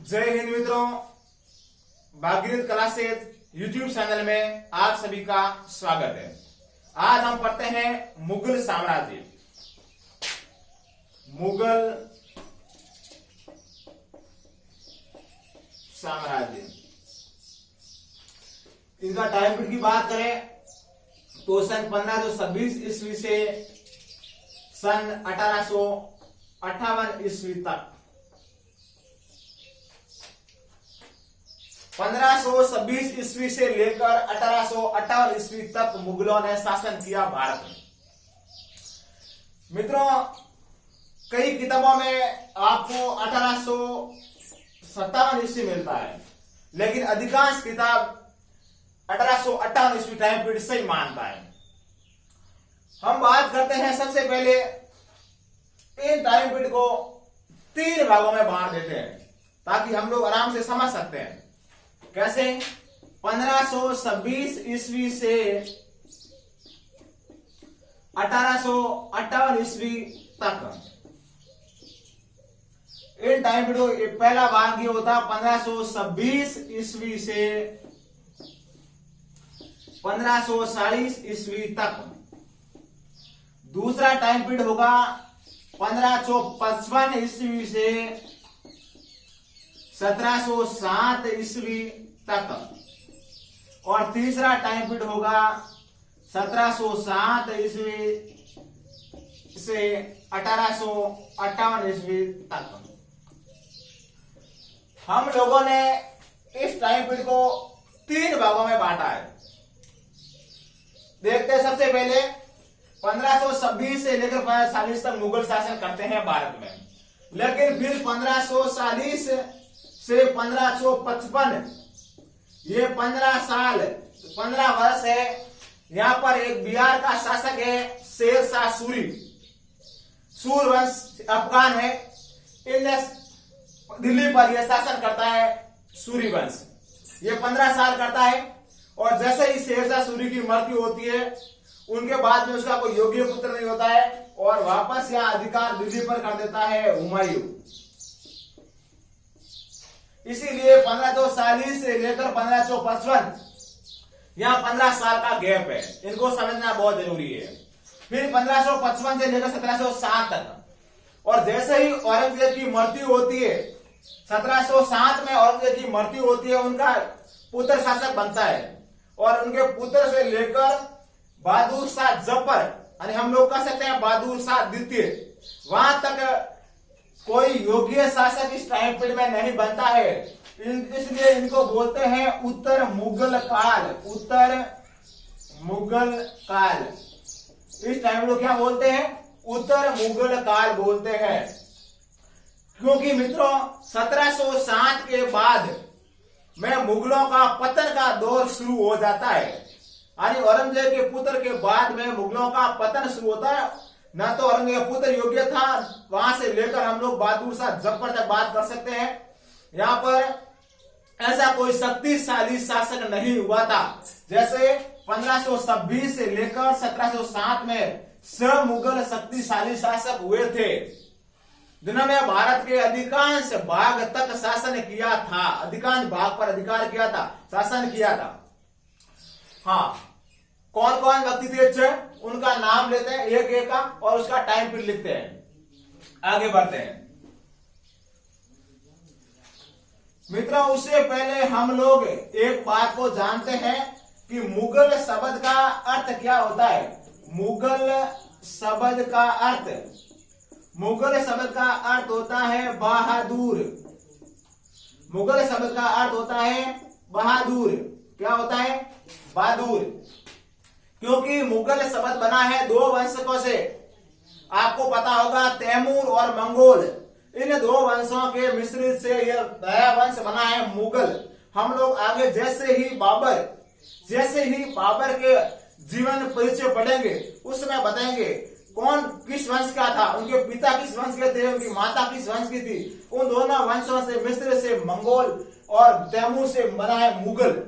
जय हिंद मित्रों, Bhagirath classes YouTube channel में आप सभी का स्वागत है। आज हम पढ़ते हैं मुगल साम्राज्य। मुगल साम्राज्य, इनका टाइम पीरियड की बात करें तो सन 1526 ईस्वी से सन 1858 ईस्वी तक। 1526 ईस्वी से लेकर 1858 ईस्वी तक मुगलों ने शासन किया भारत में। मित्रों, कई किताबों में आपको 1857 ईस्वी मिलता है, लेकिन अधिकांश किताब 1858 ईस्वी टाइम पीरियड से ही मानता है। हम बात करते हैं, सबसे पहले इन टाइम पीरियड को 3 भागों में बांट देते हैं ताकि हम लोग आराम से समझ सकते हैं। कैसे? 1526 ईस्वी से 1858 ईस्वी तक। इन टाइम पीरियड को पहला भाग ये होता 1526 ईस्वी से 1540 ईस्वी तक। दूसरा टाइम पीरियड होगा 1555 ईस्वी से 1707 ईस्वी तक। और तीसरा टाइम पीरियड होगा 1707 ईस्वी से 1858 ईस्वी तक। हम लोगों ने इस टाइम पीरियड को 3 भागों में बांटा है। देखते हैं, सबसे पहले 1526 से लेकर 1540 तक मुगल शासन करते हैं भारत में, लेकिन फिर 1540 से 1555 ये 15 वर्ष है। यहां पर एक बिहार का शासक है शेरशाह सूरी, सूरवंश अफगान है। इनने दिल्ली पर यह शासन करता है सूरी वंश। ये 15 साल करता है और जैसे ही शेरशाह सूरी की मृत्यु होती है, उनके बाद में उसका कोई योग्य पुत्र नहीं होता है और वापस यहां अधिकार दिल्ली पर कर देता है हुमायूं। इसीलिए 1540 से लेकर 1555 यहां 15 साल का गैप है, इनको समझना बहुत जरूरी है। फिर 1555 से लेकर 1707 तक। और जैसे ही औरंगजेब की मृत्यु होती है, 1707 में औरंगजेब की मृत्यु होती है, उनका पुत्र शासक बनता है और उनके पुत्र से लेकर बहादुर शाह जफर, यानी हम लोग कह सकते हैं बहादुर शाह द्वितीय, वहां तक कोई योग्य शासक इस टाइम पीरियड में नहीं बनता है। इसलिए इनको बोलते हैं उत्तर मुगल काल। उत्तर मुगल काल, इस टाइम को क्या बोलते हैं? उत्तर मुगल काल बोलते हैं। क्योंकि मित्रों, 1707 के बाद में मुगलों का पतन का दौर शुरू हो जाता है। यानी औरंगजेब के पुत्र के बाद में मुगलों का पतन शुरू होता है। ना तो औरंगजेब का पुत्र योग्य था, वहां से लेकर हम लोग बहादुर शाह जफर तक बात कर सकते हैं। यहाँ पर ऐसा कोई शक्तिशाली शासक नहीं हुआ था। जैसे 1526 से लेकर 1707 में सब मुगल शक्तिशाली शासक हुए थे, जिन्होंने भारत के अधिकांश भाग तक शासन किया था, अधिकांश भाग पर अधिकार किया था, शासन किया था। हाँ, कौन कौन व्यक्ति थे उनका नाम लेते हैं एक एक का और उसका टाइम पीरियड लिखते हैं। आगे बढ़ते हैं मित्रों। उससे पहले हम लोग एक बात को जानते हैं कि मुगल शब्द का अर्थ क्या होता है। मुगल शब्द का अर्थ, मुगल शब्द का अर्थ होता है बहादुर। मुगल शब्द का अर्थ होता है बहादुर। क्या होता है? बहादुर। क्योंकि मुगल शब्द बना है 2 वंशों से। आपको पता होगा तैमूर और मंगोल, इन 2 वंशों के मिश्रित से यह नया वंश बना है मुगल। हम लोग आगे जैसे ही बाबर के जीवन परिचय पढ़ेंगे, उसमें बताएंगे कौन किस वंश का था, उनके पिता किस वंश के थे, उनकी माता किस वंश की थी। उन दोनों वंशों से मिश्र से मंगोल और तैमूर से बना है मुगल।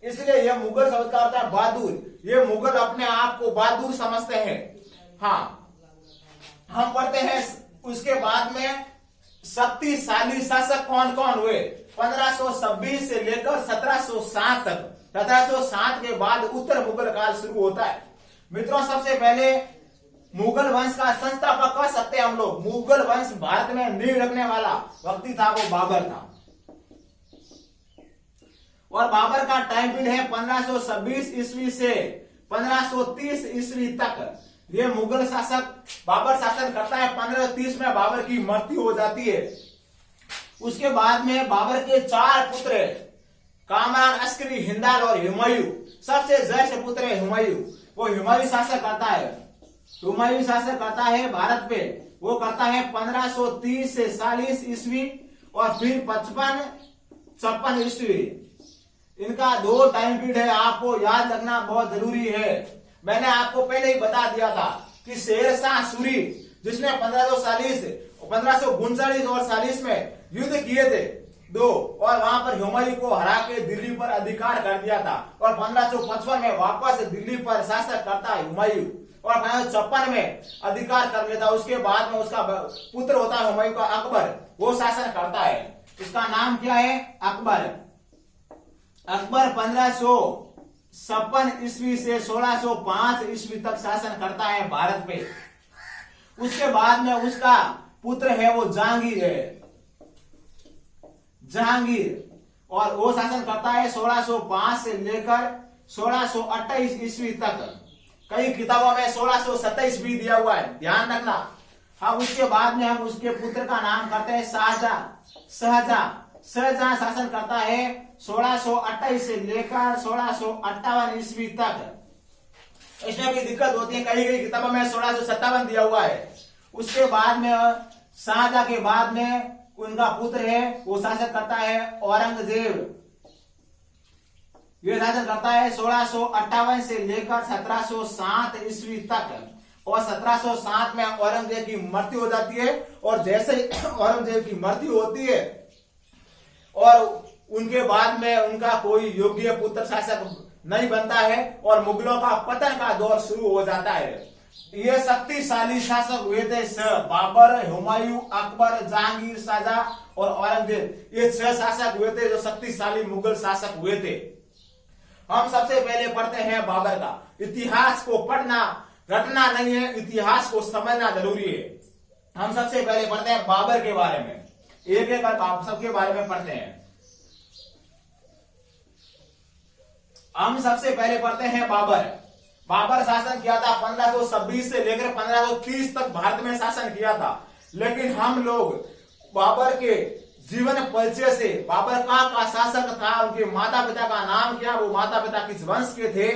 इसलिए यह मुगल शब्द का अर्थ है बहादुर। ये मुगल अपने आप को बहादुर समझते हैं। हाँ, हम पढ़ते हैं उसके बाद में शक्तिशाली शासक कौन कौन हुए? 1526 से लेकर 1707 तक। 1707 के बाद उत्तर मुगल काल शुरू होता है। मित्रों, सबसे पहले मुगल वंश का संस्थापक कह सकते हैं हम लोग। मुगल वंश भारत में नींव रखने वाला व्यक्ति था, वो बाबर था। और बाबर का टाइम पीरियड है 1526 ईस्वी से 1530 ईस्वी तक। ये मुगल शासक बाबर शासन करता है। 1530 में बाबर की मृत्यु हो जाती है। उसके बाद में बाबर के 4 पुत्र, कामरान, अस्करी, हिंदाल और हुमायूं। सबसे ज्येष्ठ पुत्र है हुमायूं। वो हुमायूं शासक करता है। हुमायूं शासक करता है भारत पे। वो करता है 1530 से 40 ईस्वी और फिर 55 ईस्वी। इनका 2 टाइम पीरियड है, आपको याद रखना बहुत जरूरी है। मैंने आपको पहले ही बता दिया था कि शेरशाह सूरी, जिसने 1539 और 40 में युद्ध किए थे 2, और वहां पर हुमायूं को हरा के दिल्ली पर अधिकार कर दिया था। और 1555 में वापस दिल्ली पर शासक करता है हुमायूं, और 1556 में अधिकार कर लेता। उसके बाद में उसका पुत्र होता है हुमायूं का अकबर, वो शासन करता है। इसका नाम क्या है? अकबर। अकबर 1556 ईस्वी से 1605 ईस्वी तक शासन करता है भारत पे। उसके बाद में उसका पुत्र है वो जहांगीर है, जहांगीर, और वो शासन करता है 1605 से लेकर 1628 ईस्वी तक। कई किताबों में 1627 भी दिया हुआ है, ध्यान रखना। हाँ, उसके बाद में हम उसके पुत्र का नाम करते हैं शाहजहां। शाहजहां शासन करता है 1628 से लेकर 1658 ईस्वी तक। इसमें भी दिक्कत होती है, कई किताबों में 1657 दिया हुआ है। उसके बाद में शाहजहां के बाद में उनका पुत्र है वो शासन करता है औरंगजेब। ये शासन करता है 1658 से लेकर 1707 ईस्वी तक। और 1707 में औरंगजेब की मृत्यु हो जाती है। और जैसे ही औरंगजेब की मृत्यु होती है और उनके बाद में उनका कोई योग्य पुत्र शासक नहीं बनता है और मुगलों का पतन का दौर शुरू हो जाता है। ये शक्तिशाली शासक हुए थे बाबर, हुमायूं, अकबर, जहांगीर, शाहजहां और औरंगजेब। ये 6 शासक हुए थे जो शक्तिशाली मुगल शासक हुए थे। हम सबसे पहले पढ़ते हैं बाबर का। इतिहास को पढ़ना रटना नहीं है, इतिहास को समझना जरूरी है। हम सबसे पहले पढ़ते हैं बाबर के बारे में। एक एक आप सबके बारे में पढ़ते हैं। हम सबसे पहले पढ़ते हैं बाबर। बाबर शासन किया था 1526 से लेकर 1530 तक भारत में शासन किया था। लेकिन हम लोग बाबर के जीवन परिचय से, बाबर कहाँ का शासक था, उनके माता पिता का नाम क्या, वो माता पिता किस वंश के थे,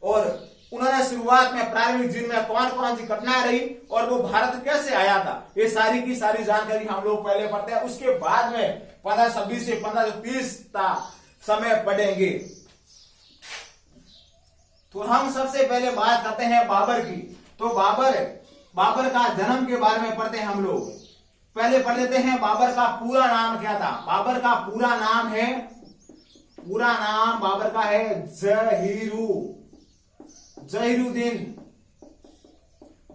और उन्होंने शुरुआत में प्रारंभिक जीवन में कौन कौन सी घटनाएं रही और वो भारत कैसे आया था, ये सारी की सारी जानकारी हम लोग पहले पढ़ते हैं। उसके बाद में 1526 से 1530 का समय पढ़ेंगे। तो हम सबसे पहले बात करते हैं बाबर की। तो बाबर का जन्म के बारे में पढ़ते हैं हम लोग। पहले पढ़ लेते हैं बाबर का पूरा नाम क्या था। बाबर का पूरा नाम बाबर का है जहीरुद्दीन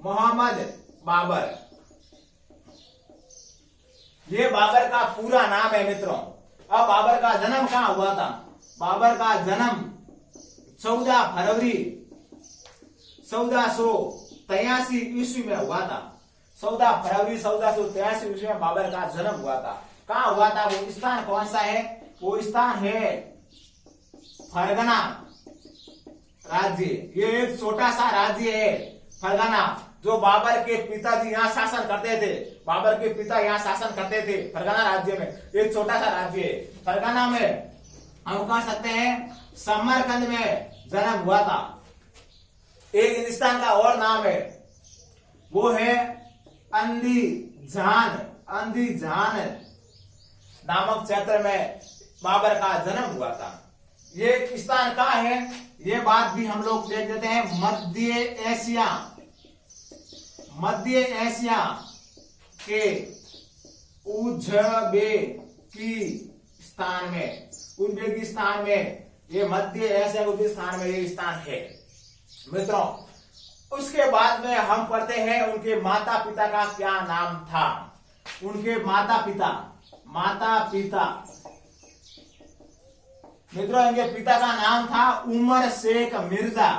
मोहम्मद बाबर। ये बाबर का पूरा नाम है मित्रों। अब बाबर का जन्म कहां हुआ था? बाबर का जन्म 14 फरवरी 1483 ईस्वी में हुआ था। 14 फरवरी 1483 ईस्वी में बाबर का जन्म हुआ था। कहां हुआ था? वो स्थान कौन सा है? वो स्थान है फरगना राज्य। ये एक छोटा सा राज्य है फरगना, जो बाबर के पिताजी यहाँ शासन करते थे। बाबर के पिता यहाँ शासन करते थे फरगना राज्य में। एक छोटा सा राज्य है फरगना में। हम कह सकते हैं समरकंद में जन्म हुआ था। एक हिंदुस्तान का और नाम है, वो है अंदीजान नामक क्षेत्र में बाबर का जन्म हुआ था। ये स्थान कहाँ है, ये बात भी हम लोग देख देते हैं। मध्य एशिया के उज्बेकिस्तान में ये मध्य एशिया के स्थान में ये स्थान है मित्रों। उसके बाद में हम पढ़ते हैं उनके माता पिता का क्या नाम था। उनके माता पिता मित्रों, इनके पिता का नाम था उमर शेख मिर्जा।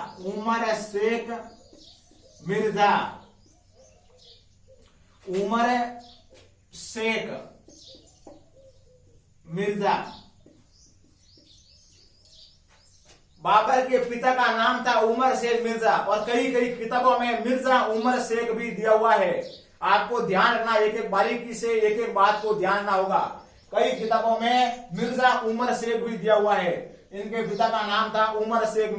बाबर के पिता का नाम था उमर शेख मिर्जा, और कई किताबों में मिर्जा उमर शेख भी दिया हुआ है। आपको ध्यान रखना, एक एक बारीकी से एक एक बात को ध्यान रखना होगा। कई किताबों में मिर्जा उमर शेख भी दिया हुआ है। इनके पिता का नाम था उमर शेख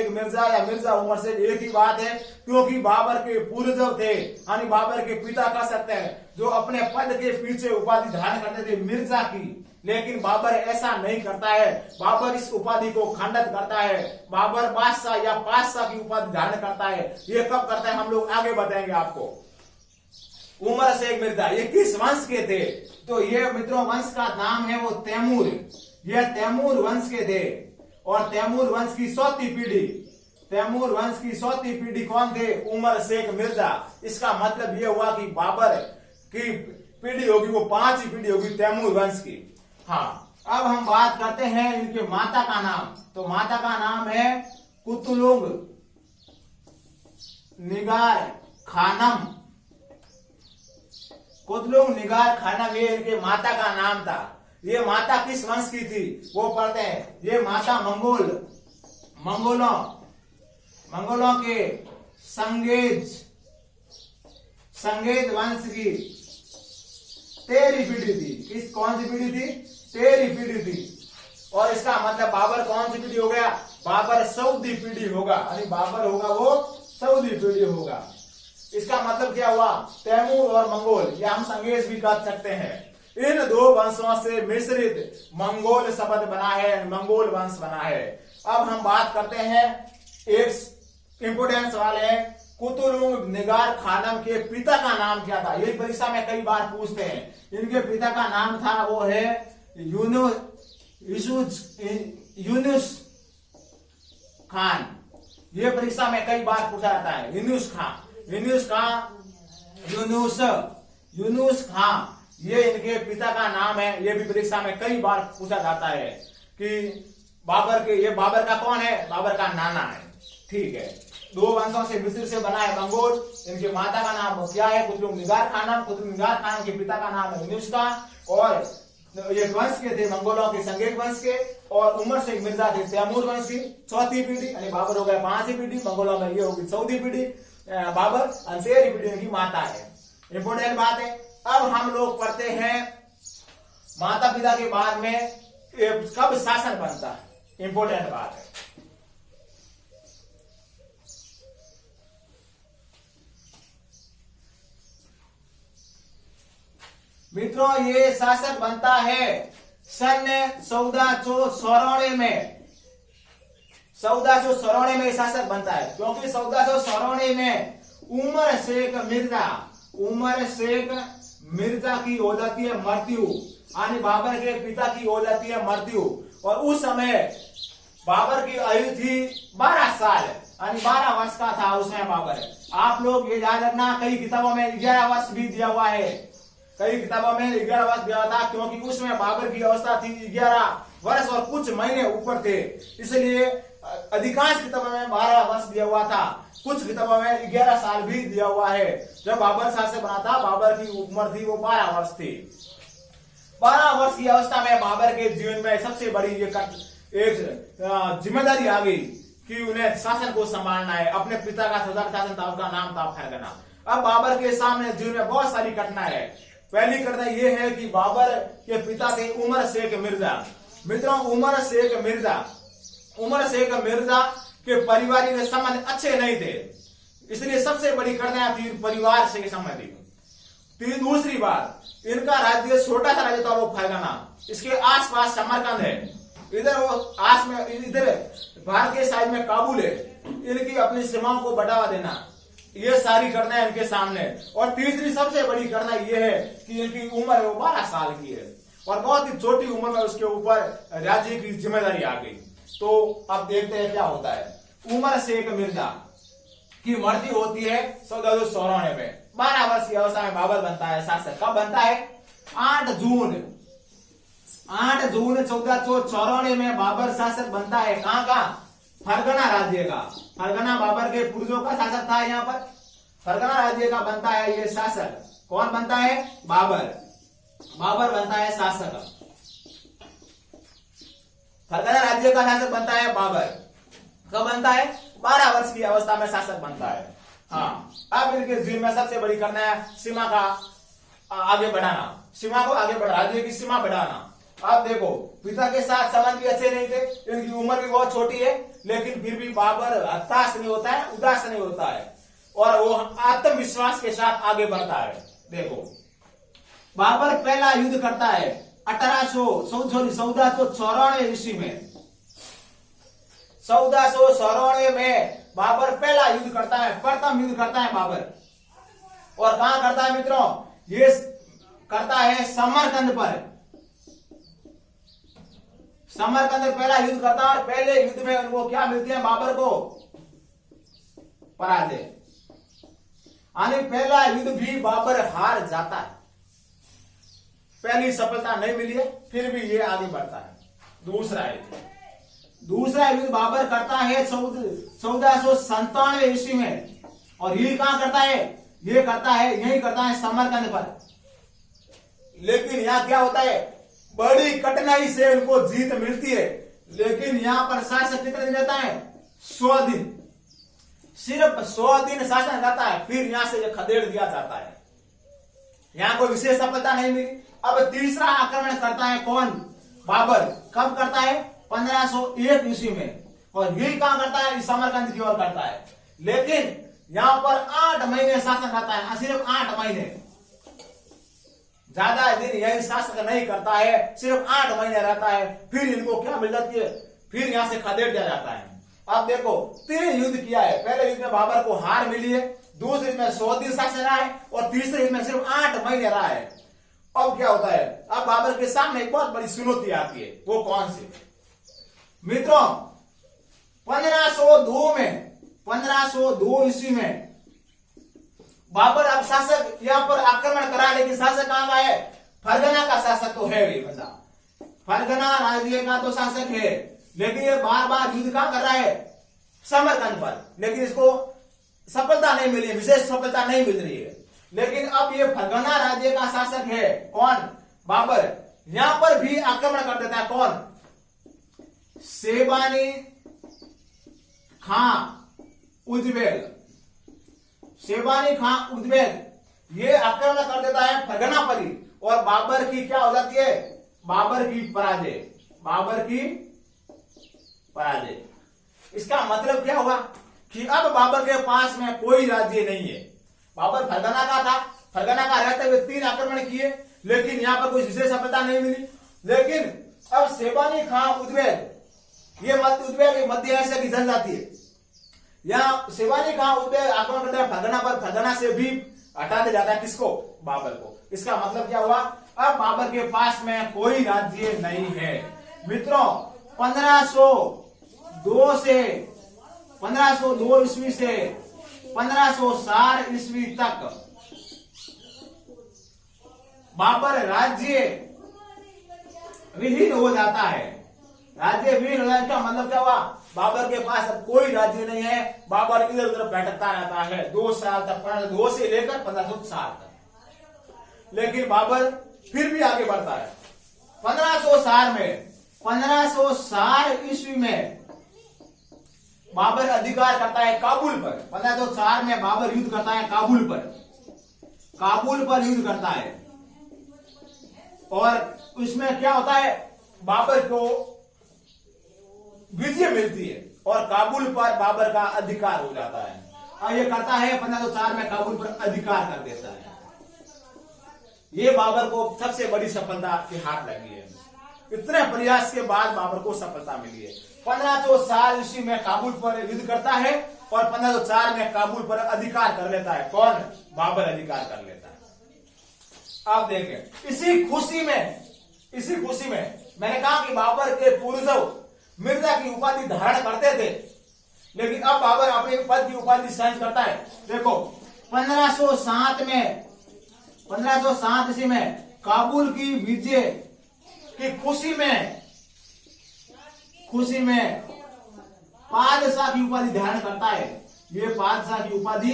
मिर्जा या मिर्जा उमर शेख, एक ही बात है, क्योंकि बाबर के पूर्वज थे, यानी बाबर के पिता कह सकते हैं, जो अपने पद के पीछे उपाधि धारण करते थे मिर्जा की। लेकिन बाबर ऐसा नहीं करता है, बाबर इस उपाधि को खंडित करता है। बाबर बादशाह या पातशाह की उपाधि धारण करता है। ये कब करता है हम लोग आगे बताएंगे आपको। उमर शेख मिर्जा ये किस वंश के थे? तो ये मित्रों वंश का नाम है वो तैमूर। ये तैमूर वंश के थे, और तैमूर वंश की चौथी पीढ़ी कौन थे? उमर शेख मिर्जा। इसका मतलब ये हुआ कि बाबर की पीढ़ी होगी वो 5 पीढ़ी होगी तैमूर वंश की। हाँ, अब हम बात करते हैं इनके माता का नाम। तो माता का नाम है कुतलुंग निगार खानम, ये इनके माता का नाम था। ये माता किस वंश की थी वो पढ़ते हैं। ये माता मंगोलों के संगेज वंश की 13वीं पीढ़ी थी। कौन सी पीढ़ी थी? 13वीं पीढ़ी थी। और इसका मतलब बाबर कौन सी पीढ़ी हो गया? बाबर 14वीं पीढ़ी होगा, यानी बाबर होगा वो 14वीं पीढ़ी होगा। इसका मतलब क्या हुआ? तैमूर और मंगोल, या हम संगेज भी कह सकते हैं। इन 2 वंशों से मिश्रित मंगोल शब्द बना है, मंगोल वंश बना है। अब हम बात करते हैं, एक इंपोर्टेंस वाले हैं, कुतुलुंग निगार खानम के पिता का नाम क्या था? ये परीक्षा में कई बार पूछते हैं। इनके पिता का नाम था वो है यूनुस खान। ये परीक्षा में कई बार पूछा जाता है। यूनुस खान ये इनके पिता का नाम है। ये भी परीक्षा में कई बार पूछा जाता है कि बाबर का कौन है? बाबर का नाना है। ठीक है, 2 वंशों से मिस्र से बना है मंगोल। इनके माता का नाम क्या है? कुतुलुंग निगार खानम के पिता का नाम है यूनुस खान, और ये वंश के थे मंगोलों के संगेज वंश के, और उमर शेख मिर्जा थे तैमूर वंश की 4थी पीढ़ी, यानी बाबर हो गया 5वीं पीढ़ी, मंगोलों में ये होगी 14वीं पीढ़ी, बाबर 13वीं पीढ़ी उनकी माता है। इंपोर्टेंट बात है। अब हम लोग पढ़ते हैं माता पिता के बाद में कब शासक बनता है। इंपोर्टेंट बात है। मित्रों, ये शासक बनता है सन 1494 में। 1494 में शासक बनता है, क्योंकि 1494 में उमर शेख मिर्जा की हो जाती है मृत्यु, यानी बाबर के पिता की हो जाती है मृत्यु। और उस समय बाबर की आयु थी 12 साल, यानी 12 वर्ष का था उस समय बाबर। आप लोग ये याद रखना, कई किताबों में 11 वर्ष भी दिया हुआ है। कई किताबों में 11 वर्ष दिया था, क्योंकि उसमें बाबर की अवस्था थी 11 वर्ष और कुछ महीने ऊपर थे, इसलिए अधिकांश किताबों में 12 वर्ष दिया हुआ था। कुछ किताबों में 11 साल भी दिया हुआ है। जब बाबर शासक बना था, बाबर की उम्र थी वो 12 वर्ष थी। 12 वर्ष की अवस्था में बाबर के जीवन में सबसे बड़ी एक जिम्मेदारी आ गई कि उन्हें शासन को संभालना है। अपने पिता का सदर शासन था, उसका नाम था फरगना। अब बाबर के सामने जीवन में बहुत सारी कठिनाई है। पहली कठिनाई ये है कि बाबर के पिता थे उमर शेख मिर्जा। मित्रों, उमर शेख मिर्जा के पारिवारिक संबंध अच्छे नहीं थे, इसलिए सबसे बड़ी कठिनाई थी परिवार से संबंधित। दूसरी बात, इनका राज्य छोटा सा राज्य था वो फरगना, इसके आसपास समरकंद है, इधर भारत के साइड में काबुल है। इनकी अपनी सीमाओं को बढ़ावा देना, ये सारी कठिनाई इनके सामने। और तीसरी सबसे बड़ी कठिनाई ये है कि इनकी उम्र वो 12 साल की है, और बहुत ही छोटी उम्र में उसके ऊपर राज्य की जिम्मेदारी आ गई। तो अब देखते हैं क्या होता है। उमर शेख मिर्जा की मृत्यु होती है 1494 में। 12 वर्ष की अवस्था में बाबर बनता है शासक। कब बनता है? 8 जून 1494 में बाबर शासक बनता है। कहां? फरगना राज्य का। फरगना बाबर के पूर्वजों का शासक था। यहाँ पर फरगना राज्य का बनता है ये शासक। कौन बनता है? बाबर। बाबर बनता है शासक। फरगना राज्य का शासक बनता है बाबर। कब बनता है? 12 वर्ष की अवस्था में शासक बनता है। हाँ, अब इनके जीवन में सबसे बड़ी करना है सीमा का आगे बढ़ाना, सीमा को आगे बढ़ा, राज्य की सीमा बढ़ाना। अब देखो, पिता के साथ संबंध भी अच्छे नहीं थे, इनकी उम्र भी बहुत छोटी है, लेकिन फिर भी बाबर हताश नहीं होता है, उदास नहीं होता है, और वो आत्मविश्वास के साथ आगे बढ़ता है। देखो, बाबर पहला युद्ध करता है 1494 ईस्वी में। 1494 में बाबर पहला युद्ध करता है, प्रथम युद्ध करता है बाबर। और कहां करता है मित्रों? ये करता है समरकंद पर। समरकंद पहला युद्ध करता है, और पहले युद्ध में उनको क्या मिलती है? बाबर को पराजय। यानी पहला युद्ध भी बाबर हार जाता है, पहली सफलता नहीं मिली है, फिर भी ये आगे बढ़ता है। दूसरा युद्ध बाबर करता है 1497 ईस्वी में, और ये कहां करता है? ये करता है, यही करता है समरकंद पर। लेकिन यहां क्या होता है? बड़ी कठिनाई से उनको जीत मिलती है, लेकिन यहां पर शासक कितने दिन रहता है? 100 दिन। सिर्फ 100 दिन शासन करता है, फिर यहां से खदेड़ दिया जाता है। यहां कोई विशेष सफलता नहीं मिली। अब तीसरा आक्रमण करता है कौन? बाबर। कब करता है? 1501 ईस्वी में, और यही कहां करता है? समरकंद की ओर करता है। लेकिन यहां पर 8 महीने शासन करता है, सिर्फ 8 महीने, ज्यादा दिन यही शासन नहीं करता है, सिर्फ 8 महीने रहता है, फिर इनको क्या मिल जाती है? फिर यहां से खदेड़ दिया जाता है। अब देखो, 3 युद्ध किया है। पहले युद्ध में बाबर को हार मिली है, दूसरे युद्ध में 100 दिन शासन रहा है, और तीसरे युद्ध में सिर्फ 8 महीने रहा है। अब क्या होता है? अब बाबर के सामने एक बहुत बड़ी चुनौती आती है। वो कौन सी मित्रों? 1502 ईस्वी में बाबर अब शासक यहां पर आक्रमण करा, लेकिन शासक कहां का है? फरगना का शासक तो है ये बंदा, फरगना राज्य का तो शासक है, लेकिन ये बार बार युद्ध कहां कर रहा है? समरकंद पर। लेकिन इसको सफलता नहीं मिली, विशेष सफलता नहीं मिल रही है। लेकिन अब ये फरगना राज्य का शासक है कौन? बाबर। यहां पर भी आक्रमण कर देता है कौन? शेबानी खां उज़्बेक। शेबानी खां उज़्बेक ये आक्रमण कर देता है फरगना पर ही, और बाबर की क्या हो जाती है? बाबर की पराजय। बाबर की पराजय। इसका मतलब क्या हुआ? कि अब बाबर के पास में कोई राज्य नहीं है। बाबर फरगना का था, फरगना का रहते हुए 3 आक्रमण किए, लेकिन यहां पर कोई विशेष सफलता नहीं मिली। लेकिन अब शेबानी खां उज़्बेक, ये मध्य एशिया की जनजाति है, यहाँ शेबानी खां उज़्बेक आक्रमण करते हैं फरगना पर, फरगना से भी हटा दिया जाता है किसको? बाबर को। इसका मतलब क्या हुआ? अब बाबर के पास में कोई राज्य नहीं है। मित्रों, 1502 ईस्वी से 1560 ईस्वी तक बाबर राज्य विहीन हो जाता है। राज्य विहीन हो जाने का मतलब क्या हुआ? बाबर के पास अब कोई राज्य नहीं है। बाबर इधर उधर भटकता रहता है 2 साल तक, 1502 से लेकर 1560 तक। लेकिन बाबर फिर भी आगे बढ़ता है। 1560 ईस्वी में बाबर अधिकार करता है काबुल पर। 1504 में बाबर युद्ध करता है काबुल पर युद्ध करता है, और उसमें क्या होता है? बाबर को विजय मिलती है, और काबुल पर बाबर का अधिकार हो जाता है। और ये करता है 1504 में काबुल पर अधिकार कर देता है। ये बाबर को सबसे बड़ी सफलता के हाथ लगी है। इतने प्रयास के बाद बाबर को सफलता मिली है। 1504 ईस्वी में काबुल पर युद्ध करता है, और 1504 में काबुल पर अधिकार कर लेता है। कौन? बाबर अधिकार कर लेता है। आप देखें, इसी खुशी में मैंने कहा कि बाबर के पूर्वज मिर्जा की उपाधि धारण करते थे, लेकिन अब बाबर अपने पद की उपाधि चेंज करता है। देखो, 1507 में 1507 ईस्वी में काबुल की विजय की खुशी में पादशाह की उपाधि धारण करता है। ये पादशाह की उपाधि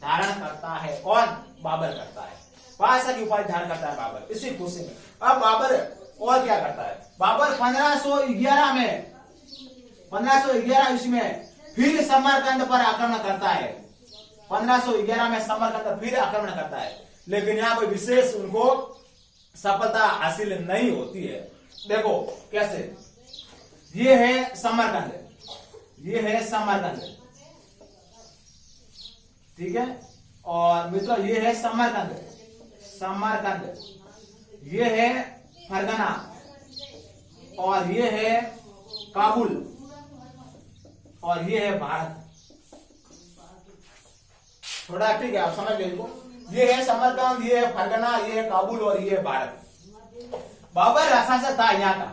धारण करता है। कौन? बाबर करता है। पादशाह की उपाधि धारण करता है बाबर, इसी खुशी में। अब बाबर और क्या करता है? बाबर 1511 ईस्वी में फिर समरकंद पर आक्रमण करता है। 1511 में समरकंद पर फिर आक्रमण करता है, लेकिन यहाँ कोई विशेष उनको सफलता हासिल नहीं होती है। देखो कैसे, ये है समरकंद, ठीक है। और मित्रों ये है समरकंद, ये है फरगना, और ये है काबुल, और ये है भारत। थोड़ा ठीक है, आप समझ लीजिए। ये है समरकंद, ये है फरगना, ये है काबुल, और ये है भारत। बाबर शासक था यहाँ का,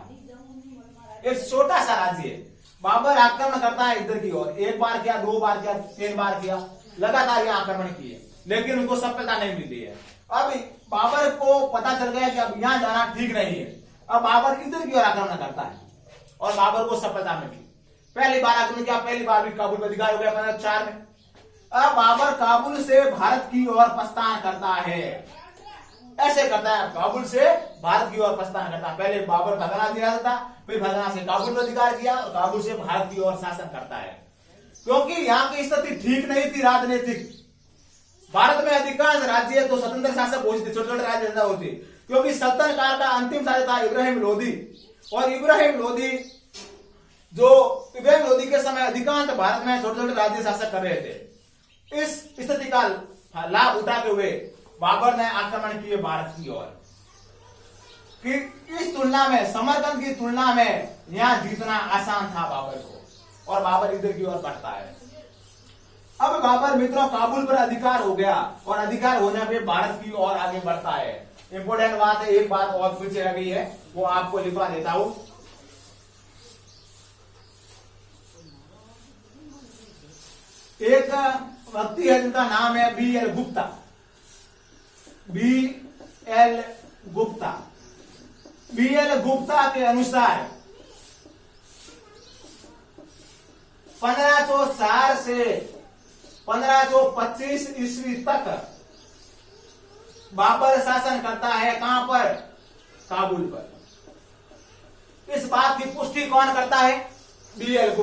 एक छोटा सा राज्य है। बाबर आक्रमण करता है इधर की ओर, एक बार किया, 2 बार किया, 3 बार किया, लगातार यहाँ आक्रमण किए, लेकिन उनको सफलता नहीं मिलती है। अब बाबर को पता चल गया कि अब यहाँ जाना ठीक नहीं है। अब बाबर इधर की ओर आक्रमण करता है और बाबर को सफलता मिली। पहली बार आक्रमण किया, पहली बार भी काबुल पर अधिकार हो गया 1504 में। अब बाबर काबुल से भारत की ओर प्रस्थान करता है, ऐसे करता है, काबुल से भारत की ओर प्रस्थान करता है। पहले बाबर फरगना दिया था, फिर फरगना से काबुल पर अधिकार किया और काबुल से भारत की ओर शासन करता है। क्योंकि यहाँ की स्थिति ठीक नहीं थी राजनीतिक। भारत में अधिकांश राज्य तो स्वतंत्र शासक होते थे, छोटे छोटे राज्य ज्यादा होते, क्योंकि सल्तनत काल का अंतिम शासक था इब्राहिम लोदी। और इब्राहिम लोदी के समय अधिकांश भारत में छोटे छोटे राज्य शासक कर रहे थे। इस स्थिति का लाभ उठाते हुए बाबर ने आक्रमण किए भारत की ओर। कि इस तुलना में, समरकंद की तुलना में यहाँ जीतना आसान था बाबर को, और बाबर इधर की ओर बढ़ता है। अब बाबर मित्रों काबुल पर अधिकार हो गया, और अधिकार होने पे भारत की ओर आगे बढ़ता है। इंपोर्टेंट बात है, एक बात और पीछे रह गई है, वो आपको लिखवा देता हूं। एक व्यक्ति है जिनका नाम है B.L. गुप्ता के अनुसार 1504 से 1525 ईस्वी तक बाबर शासन करता है। कहां पर? काबुल पर। इस बात की पुष्टि कौन करता है? B.L.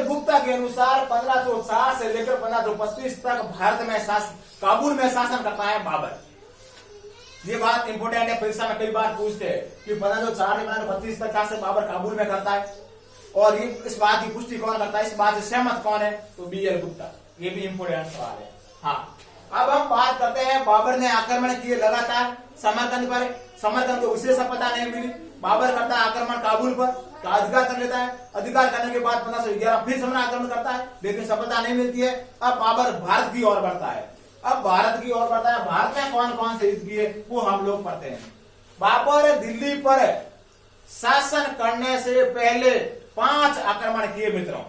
गुप्ता के अनुसार 1504 से लेकर 1525 तक भारत में काबुल में शासन करता है बाबर। ये बात इंपोर्टेंट है, परीक्षा में कई बार पूछते हैं कि 1504 से 1525 तक शासन बाबर काबुल में करता है, और ये इस बात की पुष्टि कौन करता है, इस बात से सहमत कौन है? तो B.L. गुप्ता। ये भी इंपोर्टेंट सवाल है। हाँ, अब हम बात करते हैं, बाबर ने आक्रमण किए लगातार समरकंद पर। समरकंद को विशेष सफलता नहीं मिली। बाबर करता है आक्रमण काबुल पर, का अधिकार कर लेता है। अधिकार करने के बाद 1511 फिर सम्राट आक्रमण करता है, लेकिन सफलता नहीं मिलती है। अब बाबर भारत की ओर बढ़ता है। भारत में कौन कौन से युद्ध किए वो हम लोग पढ़ते हैं। बाबर दिल्ली पर शासन करने से पहले 5 आक्रमण किए मित्रों।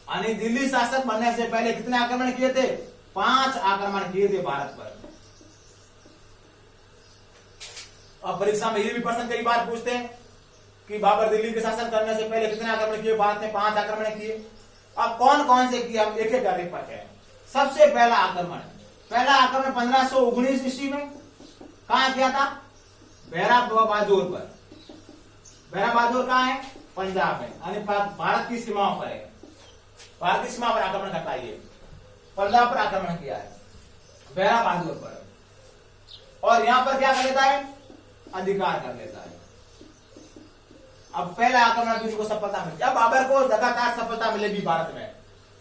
यानी दिल्ली शासक बनने से पहले कितने आक्रमण किए थे? 5 आक्रमण किए थे भारत पर। अब परीक्षा में ये भी प्रश्न कई बार पूछते हैं कि बाबर दिल्ली के शासन करने से पहले कितने आक्रमण किए? भारत ने 5 आक्रमण किए। अब कौन कौन से किए हम एक एक करके पढ़ते हैं। सबसे पहला आक्रमण 1519 ईस्वी में कहां किया था? बहरा बहादुर पर। बहरा बहादुर कहां है? पंजाब में, यानी भारत की सीमाओं पर है। भारत की सीमा पर आक्रमण करता है। ये पंजाब पर आक्रमण किया है बहरा बहादुर पर, और यहां पर क्या कर लेता है? अधिकार कर लेता है। अब पहला आक्रमण भी उसको सफलता मिली। अब बाबर को लगातार सफलता मिलेगी भारत में,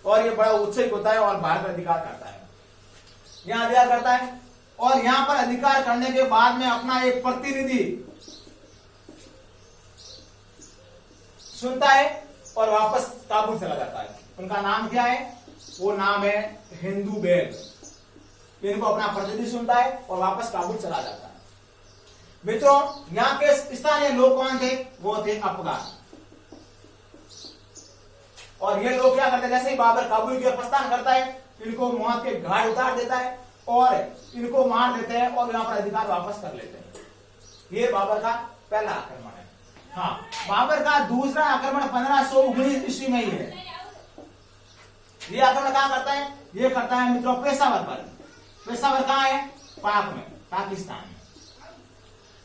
और ये बड़ा उत्साहित होता है और भारत पर अधिकार करता है। यहां अधिकार करता है, और यहां पर अधिकार करने के बाद में अपना एक प्रतिनिधि सुनता है और वापस काबुल चला जाता है। उनका नाम क्या है? वो नाम है हिंदू बेग। इनको अपना प्रतिनिधि सुनता है और वापस काबुल चला जाता है। मित्रों, यहाँ के स्थानीय लोग कौन थे? वो थे अफगान। और ये लोग क्या करते हैं? जैसे ही बाबर काबुल की ओर प्रस्थान करता है, इनको मौत के घाट उतार देता है और इनको मार देते हैं और यहाँ पर अधिकार वापस कर लेते हैं। ये बाबर का पहला आक्रमण है। हाँ, बाबर का दूसरा आक्रमण 1519 ईस्वी में ही है। ये आक्रमण कहां करता है? ये करता है मित्रों पेशावर पर। पेशावर कहां है? पाक में, पाकिस्तान में।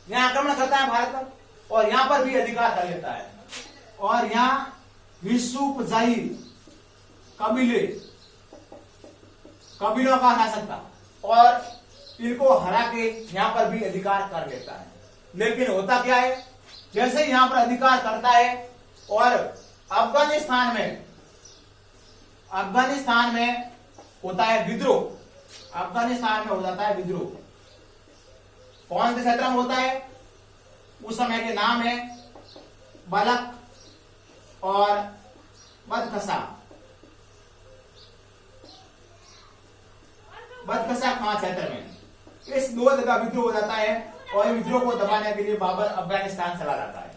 यहाँ आक्रमण करता है भारत पर और यहां पर भी अधिकार कर लेता है और यहाँ यूसुफजाई कबीलों का शासक और इनको हरा के यहां पर भी अधिकार कर लेता है। लेकिन होता क्या है, जैसे ही यहां पर अधिकार करता है और अफगानिस्तान में होता है विद्रोह। अफगानिस्तान में हो जाता है विद्रोह। कौन से क्षेत्र में होता है? उस समय के नाम है बलक और बदकसा खां क्षेत्र में। इस दो जगह विद्रोह हो जाता है और विद्रोह को दबाने के लिए बाबर अफगानिस्तान चला जाता है।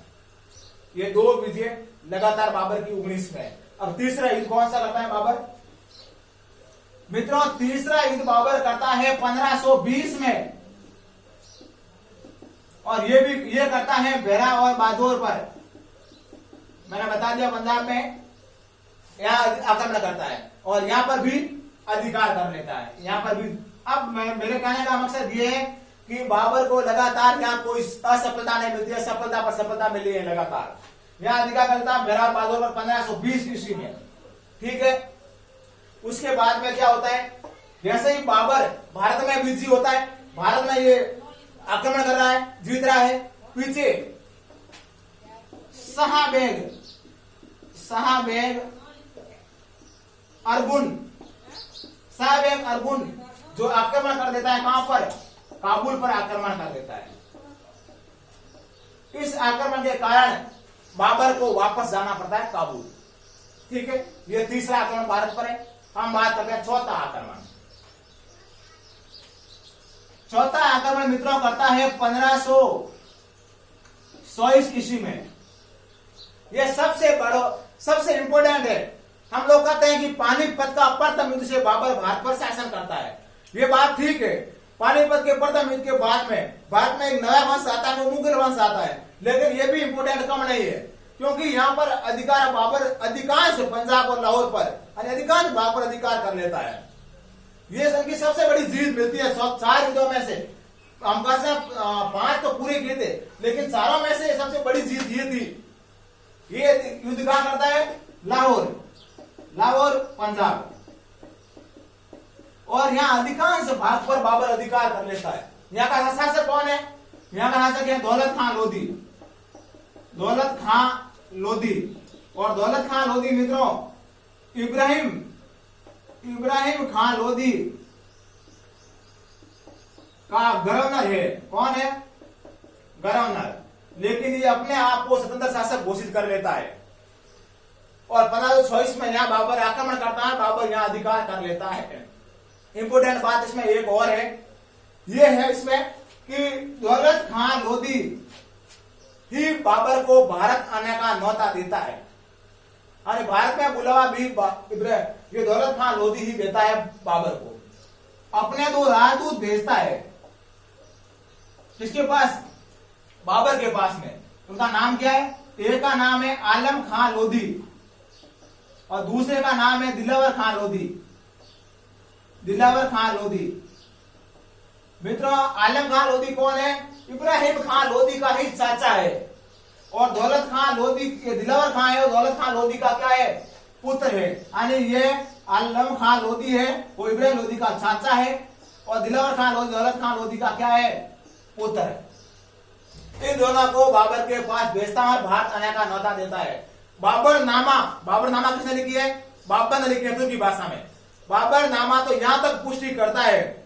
ये दो विजय लगातार बाबर की 19 में। अब तीसरा युद्ध कौन सा करता है बाबर? मित्रों, तीसरा युद्ध बाबर करता है 1520 में और ये करता है बेरा और बाजोर पर। मैंने बता दिया पंजाब में यहां आक्रमण करता है और यहां पर भी अधिकार कर लेता है। यहां पर भी अब मेरे कहने का मकसद ये है कि बाबर को लगातार यहाँ कोई असफलता नहीं मिलती है, सफलता पर सफलता मिली है लगातार। यहाँ अधिकार करता है बेरा और बाजोर पर 1520 ईस्वी में। ठीक है, उसके बाद में क्या होता है, जैसे ही बाबर भारत में बिजी होता है, भारत में ये आक्रमण कर रहा है, जीत रहा है, पीछे शाहबेग अरगुन जो आक्रमण कर देता है, कहां पर? काबुल पर आक्रमण कर देता है। इस आक्रमण के कारण बाबर को वापस जाना पड़ता है काबुल। ठीक है, यह तीसरा आक्रमण भारत पर है। हम बात करते हैं चौथा आक्रमण। चौथा आक्रमण मित्रों करता है 1524 ईस्वी में। यह सबसे इंपोर्टेंट है। हम लोग कहते हैं कि पानीपत का प्रथम युद्ध से बाबर भारत पर शासन करता है। ये बात ठीक है। पानीपत के प्रथम युद्ध के बाद में भारत में एक नया वंश आता है, वो मुगल वंश आता है। लेकिन ये भी इंपोर्टेंट कम नहीं है, क्योंकि यहाँ पर अधिकार बाबर अधिकांश पंजाब और लाहौर पर अधिकांश भाग पर अधिकार कर लेता है। ये इनकी सबसे बड़ी जीत मिलती है 4 युद्धों में से। हम कहते हैं 5 तो पूरे किए थे, लेकिन चारों में से सबसे बड़ी जीत ये थी। ये युद्ध कहां करता है? लाहौर पंजाब। और यहाँ अधिकांश भाग पर बाबर अधिकार कर लेता है। यहाँ का शासक कौन है? यहाँ का शासक है दौलत खां लोधी। और दौलत खां लोधी मित्रों इब्राहिम खां लोधी का गवर्नर है। कौन है? गवर्नर। लेकिन ये अपने आप को स्वतंत्र शासक घोषित कर लेता है और 1524 में यहाँ बाबर आक्रमण करता है, बाबर यहाँ अधिकार कर लेता है। इंपोर्टेंट बात इसमें एक और है, ये है इसमें कि दौलत खां लोधी ही बाबर को भारत आने का न्योता देता है। अरे भारत में बुलावा भी ये दौलत खां लोधी ही देता है बाबर को। अपने 2 राजदूत भेजता है किसके पास? बाबर के पास में। उनका नाम क्या है? एक का नाम है आलम खां लोधी और दूसरे का नाम है दिलावर खां लोधी। मित्रों, आलम खां लोधी कौन है? इब्राहिम खां लोधी का ही चाचा है। और दौलत खां लोधी, दिलावर खां है और दौलत खां लोधी का क्या है? पुत्र है। यानी ये आलम खां लोधी है, वो इब्राहिम लोधी का चाचा है और दिलावर खां लोधी दौलत खां लोधी का क्या है? पुत्र है। इन दोनों को बाबर के पास भेजता है और भारत आने का न्योता देता है। बाबरनामा किसने लिखी है? बाबर ने लिखी है तुर्की भाषा में। बाबरनामा तो यहां तक पुष्टि करता है,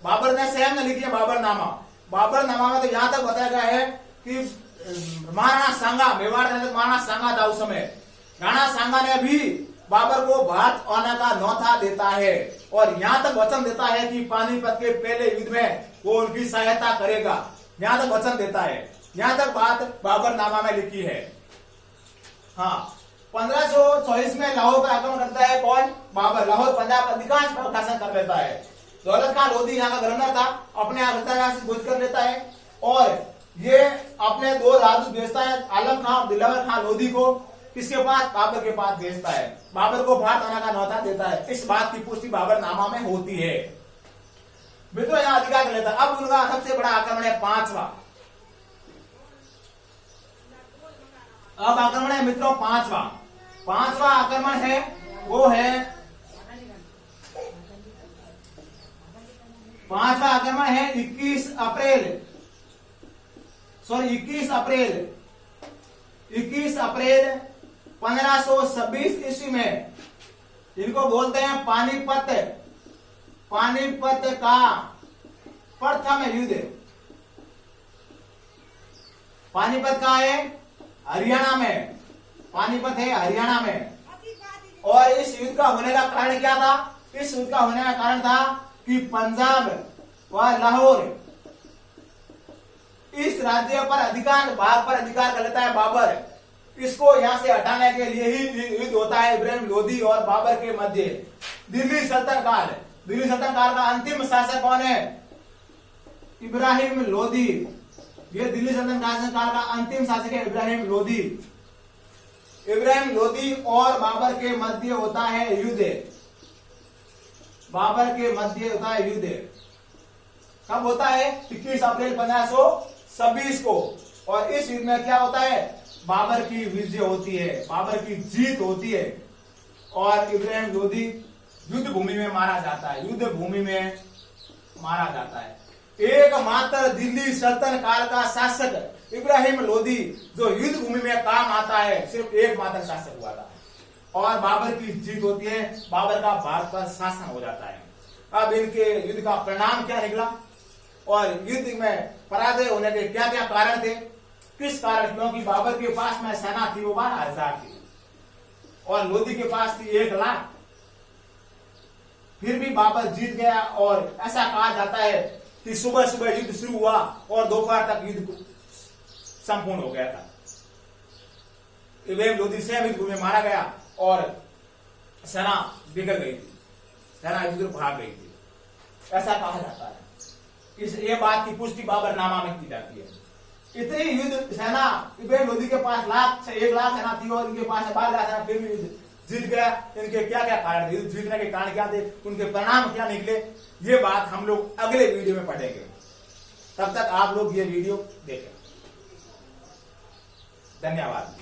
बाबर ने स्वयं ने लिखी है बाबरनामा में तो यहां तक बताया गया है कि महाराणा सांगा, मेवाड़ महाराणा सांगा था उस समय, राणा सांगा ने भी बाबर को भारत आने का न्योता देता है और यहां तक वचन देता है कि पानीपत के पहले युद्ध में वो उनकी सहायता करेगा। यहां तक वचन देता है। यहां तक बात बाबरनामा में लिखी है। हाँ, 1524 में लाहौर पर आक्रमण करता है कौन? बाबर। लाहौर पंजाब अधिकांश पर शासन कर लेता है। दौलत खान लोधी यहाँ का गवर्नर था, अपने आप से गुज कर लेता है और ये अपने 2 राजदूत भेजता है, आलम खान, दिलावर खान लोधी को, किसके पास? बाबर के पास भेजता है। बाबर को भारत आने का न्योता देता है। इस बात की पुष्टि बाबरनामा में होती है। मित्रों यहाँ अधिकार कर लेता है। अब उनका सबसे बड़ा आक्रमण है 5वां। अब आक्रमण है मित्रों 5वां आक्रमण है वो है 5वां आक्रमण है 21 अप्रैल 1526 ईस्वी में। इनको बोलते हैं पानीपत का प्रथम युद्ध। पानीपत का है हरियाणा में, पानीपत है हरियाणा में। और इस युद्ध का होने का कारण क्या था? इस युद्ध का होने का कारण था कि पंजाब व लाहौर इस राज्य पर अधिकांश भाग पर अधिकार कर लेता है बाबर। इसको यहां से हटाने के लिए ही युद्ध होता है इब्राहिम लोधी और बाबर के मध्य। दिल्ली सल्तनत काल का अंतिम शासक कौन है? इब्राहिम लोधी। ये दिल्ली सल्तनत काल का अंतिम शासक है इब्राहिम लोधी। इब्राहिम लोधी और बाबर के मध्य होता है युद्ध। बाबर के मध्य होता है युद्ध। कब होता है? 21 अप्रैल 1526 को। और इस युद्ध में क्या होता है? बाबर की विजय होती है, बाबर की जीत होती है और इब्राहिम लोधी युद्ध भूमि में मारा जाता है। युद्ध भूमि में मारा जाता है। एकमात्र दिल्ली सल्तनत काल का शासक इब्राहिम लोधी जो युद्ध भूमि में काम आता है, सिर्फ एकमात्र शासक हुआ था और बाबर की जीत होती है। बाबर का भारत पर शासन हो जाता है। अब इनके युद्ध का परिणाम क्या निकला और युद्ध में पराजय होने के क्या क्या कारण थे? किस कारण? क्योंकि बाबर के पास में सेना थी वो 12,000 थी और लोधी के पास थी 1 लाख। फिर भी बाबर जीत गया और ऐसा कहा जाता है कि सुबह सुबह युद्ध शुरू हुआ और दोपहर तक युद्ध संपूर्ण हो गया था। इब्राहिम लोधी स्वयं युद्ध में मारा गया और सेना बिगड़ गई थी, सेना युद्ध भाग गई थी, ऐसा कहा जाता है। ये बात की पुष्टि बाबरनामा में की जाती है। इतनी युद्ध सेना इब्राहिम लोधी के पास 1 लाख सेना थी और इनके पास 12,000 सेना, फिर भी युद्ध जीत गया। इनके क्या क्या कारण थे? युद्ध जीतने के कारण क्या थे? उनके परिणाम क्या निकले? ये बात हम लोग अगले वीडियो में पढ़ेंगे। तब तक आप लोग ये वीडियो देखें। धन्यवाद।